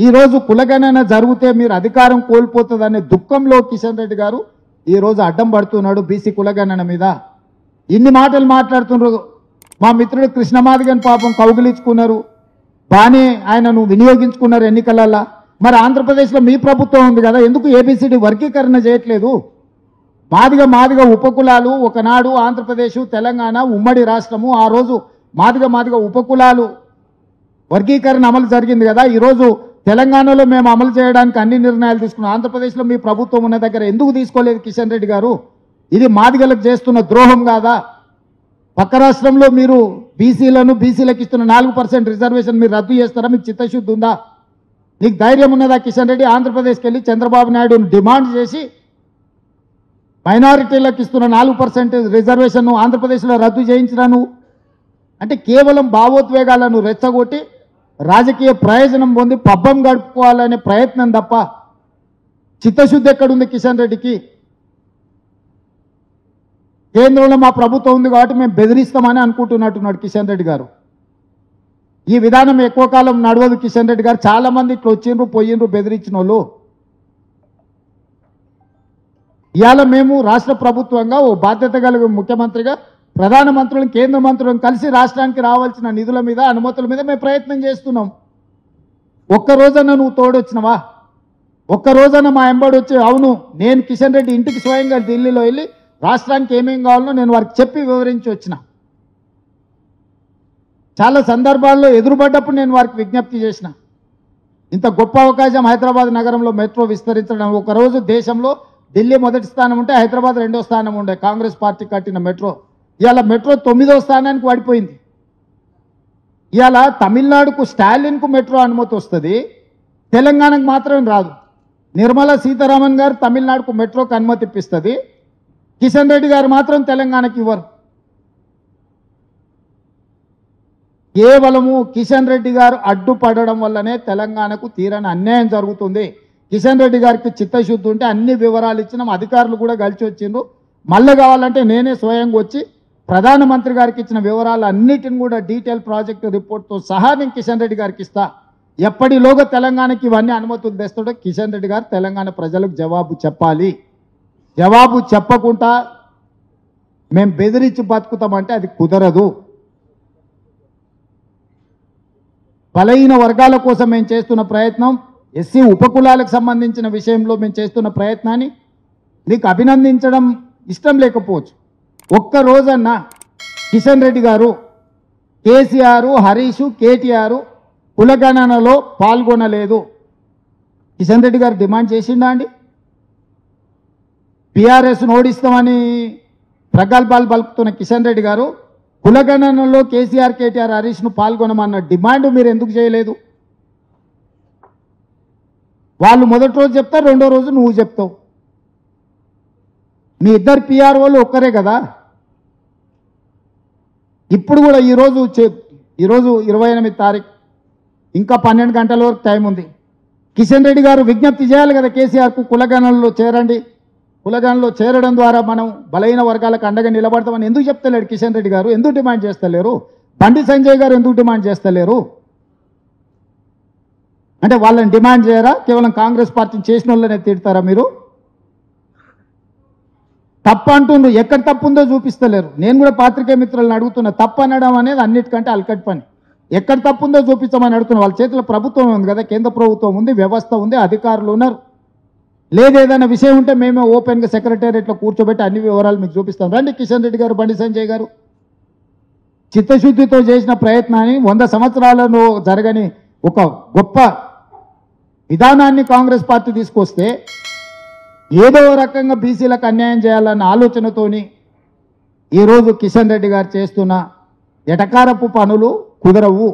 ఈరోజు కులగణన జరిగితే మీరు అధికారం కోల్పోతుందనే దుఃఖంలో కిషన్ రెడ్డి గారు ఈరోజు అడ్డం పడుతున్నాడు బీసీ కులగణన మీద. ఇన్ని మాటలు మాట్లాడుతున్నారు. మా మిత్రుడు కృష్ణమాదిగని పాపం కౌగిలించుకున్నారు, బాగానే ఆయనను వినియోగించుకున్నారు ఎన్నికలల్లా. మరి ఆంధ్రప్రదేశ్లో మీ ప్రభుత్వం ఉంది కదా, ఎందుకు ఏబిసిడి వర్గీకరణ చేయట్లేదు? మాదిగ ఉపకులాలు ఒకనాడు ఆంధ్రప్రదేశ్ తెలంగాణ ఉమ్మడి రాష్ట్రము, ఆ రోజు మాదిగ ఉపకులాలు వర్గీకరణ అమలు జరిగింది కదా. ఈరోజు తెలంగాణలో మేము అమలు చేయడానికి అన్ని నిర్ణయాలు తీసుకున్నాం. ఆంధ్రప్రదేశ్లో మీ ప్రభుత్వం ఉన్న దగ్గర ఎందుకు తీసుకోలేదు కిషన్ రెడ్డి గారు? ఇది మాదిగలకు చేస్తున్న ద్రోహం కాదా? పక్క రాష్ట్రంలో మీరు బీసీలకు ఇస్తున్న 4% రిజర్వేషన్ మీరు రద్దు చేస్తారా? మీకు చిత్తశుద్ధి ఉందా? నీకు ధైర్యం ఉన్నదా కిషన్ రెడ్డి? ఆంధ్రప్రదేశ్కి వెళ్ళి చంద్రబాబు నాయుడును డిమాండ్ చేసి మైనారిటీలకు ఇస్తున్న 4% రిజర్వేషన్ ఆంధ్రప్రదేశ్లో రద్దు చేయించినా నువ్వు? అంటే కేవలం భావోద్వేగాలను రెచ్చగొట్టి రాజకీయ ప్రయోజనం పొంది పబ్బం గడుపుకోవాలనే ప్రయత్నం తప్ప చిత్తశుద్ధి ఎక్కడుంది కిషన్ రెడ్డికి? కేంద్రంలో మా ప్రభుత్వం ఉంది కాబట్టి మేము బెదిరిస్తామని అనుకుంటున్నట్టున్నాడు కిషన్ రెడ్డి గారు. ఈ విధానం ఎక్కువ కాలం నడవదు కిషన్ రెడ్డి గారు. చాలా మంది ఇట్లా వచ్చిండ్రు పోయిండ్రు బెదిరించిన వాళ్ళు. ఇవాళ మేము రాష్ట్ర ప్రభుత్వంగా ఓ బాధ్యత కలిగిన ముఖ్యమంత్రిగా ప్రధానమంత్రులను కేంద్ర మంత్రులను కలిసి రాష్ట్రానికి రావాల్సిన నిధుల మీద అనుమతుల మీద మేము ప్రయత్నం చేస్తున్నాం. ఒక్కరోజన్నా నువ్వు తోడొచ్చినవా? ఒక్కరోజన్నా మా ఎంబడి వచ్చి అవును నేను కిషన్ రెడ్డి ఇంటికి స్వయంగా ఢిల్లీలో వెళ్ళి రాష్ట్రానికి ఏమేం కావాలో నేను వారికి చెప్పి వివరించి వచ్చిన. చాలా సందర్భాల్లో ఎదురుపడ్డప్పుడు నేను వారికి విజ్ఞప్తి చేసిన. ఇంత గొప్ప అవకాశం హైదరాబాద్ నగరంలో మెట్రో విస్తరించడం. ఒకరోజు దేశంలో ఢిల్లీ మొదటి స్థానం ఉంటే హైదరాబాద్ 2వ స్థానం ఉండే కాంగ్రెస్ పార్టీ కట్టిన మెట్రో. ఇవాళ మెట్రో 9వ స్థానానికి పడిపోయింది. ఇవాళ తమిళనాడుకు స్టాలిన్కు మెట్రో అనుమతి వస్తుంది, తెలంగాణకు మాత్రం రాదు. నిర్మలా సీతారామన్ గారు తమిళనాడుకు మెట్రోకి అనుమతి ఇప్పిస్తుంది, కిషన్ రెడ్డి గారు మాత్రం తెలంగాణకి ఇవ్వరు. కేవలము కిషన్ రెడ్డి గారు అడ్డుపడడం వల్లనే తెలంగాణకు తీరని అన్యాయం జరుగుతుంది. కిషన్ రెడ్డి గారికి చిత్తశుద్ధి ఉంటే అన్ని వివరాలు ఇచ్చినాం, అధికారులు కూడా కలిసి వచ్చిండ్రు. మళ్ళీ కావాలంటే నేనే స్వయంగా వచ్చి ప్రధానమంత్రి గారికి ఇచ్చిన వివరాలు అన్నిటిని కూడా డీటెయిల్ ప్రాజెక్టు రిపోర్ట్తో సహా నేను కిషన్ రెడ్డి గారికి ఇస్తా. ఎప్పటిలోగా తెలంగాణకి ఇవన్నీ అనుమతులు తెస్తాడో కిషన్ రెడ్డి గారు తెలంగాణ ప్రజలకు జవాబు చెప్పాలి. జవాబు చెప్పకుండా మేము బెదిరించి బతుకుతామంటే అది కుదరదు. బలహీన వర్గాల కోసం మేము చేస్తున్న ప్రయత్నం, ఎస్సీ ఉపకులాలకు సంబంధించిన విషయంలో మేము చేస్తున్న ప్రయత్నాన్ని నీకు అభినందించడం ఇష్టం లేకపోవచ్చు. ఒక్కరోజన్నా కిషన్ రెడ్డి గారు, కేసీఆర్, హరీష్, కేటీఆర్ కులగణనలో పాల్గొనలేదు. కిషన్ రెడ్డి గారు డిమాండ్ చేసిండా అండి? బీఆర్ఎస్ను ఓడిస్తామని ప్రగల్భాలు పలుకుతున్న కిషన్ రెడ్డి గారు కులగణనలో కేసీఆర్, కేటీఆర్, హరీష్ను పాల్గొనమన్న డిమాండ్ మీరు ఎందుకు చేయలేదు? వాళ్ళు మొదటి రోజు చెప్తారు, రెండో రోజు నువ్వు చెప్తావు. మీ ఇద్దరు పిఆర్ఓలు ఒక్కరే కదా. ఇప్పుడు కూడా ఈరోజు 28 తారీఖు, ఇంకా 12 గంటల వరకు టైం ఉంది. కిషన్ రెడ్డి గారు విజ్ఞప్తి చేయాలి కదా కేసీఆర్కు, కులగణనలో చేరండి, కులగణనలో చేరడం ద్వారా మనం బలహీన వర్గాలకు అండగా నిలబడతామని ఎందుకు చెప్తలేడు కిషన్ రెడ్డి గారు? ఎందుకు డిమాండ్ చేస్తలేరు? బండి సంజయ్ గారు ఎందుకు డిమాండ్ చేస్తలేరు? అంటే వాళ్ళని డిమాండ్ చేయరా? కేవలం కాంగ్రెస్ పార్టీని చేసిన వాళ్ళనే తిడతారా మీరు? తప్పు అంటుండ్రు, ఎక్కడ తప్పు ఉందో చూపిస్తలేరు. నేను కూడా పాత్రికేయ మిత్రులను అడుగుతున్నా, తప్పు అనడం అనేది అన్నిటికంటే అలకట్ పని. ఎక్కడ తప్పు ఉందో చూపించమని అడుగుతున్నా. వాళ్ళ చేతిలో ప్రభుత్వం ఉంది కదా, కేంద్ర ప్రభుత్వం ఉంది, వ్యవస్థ ఉంది, అధికారులు ఉన్నారు. లేదు ఏదైనా విషయం ఉంటే మేమే ఓపెన్గా సెక్రటేరియట్లో కూర్చోబెట్టి అన్ని వివరాలు మీకు చూపిస్తాం. రండి కిషన్ రెడ్డి గారు, బండి సంజయ్ గారు. చిత్తశుద్ధితో చేసిన ప్రయత్నాన్ని 100 సంవత్సరాలలో జరగని ఒక గొప్ప విధానాన్ని కాంగ్రెస్ పార్టీ తీసుకొస్తే ఏదో రకంగా బీసీలకు అన్యాయం చేయాలన్న ఆలోచనతోని ఈరోజు కిషన్ రెడ్డి గారు చేస్తున్న ఎటకారపు పనులు కుదరవు.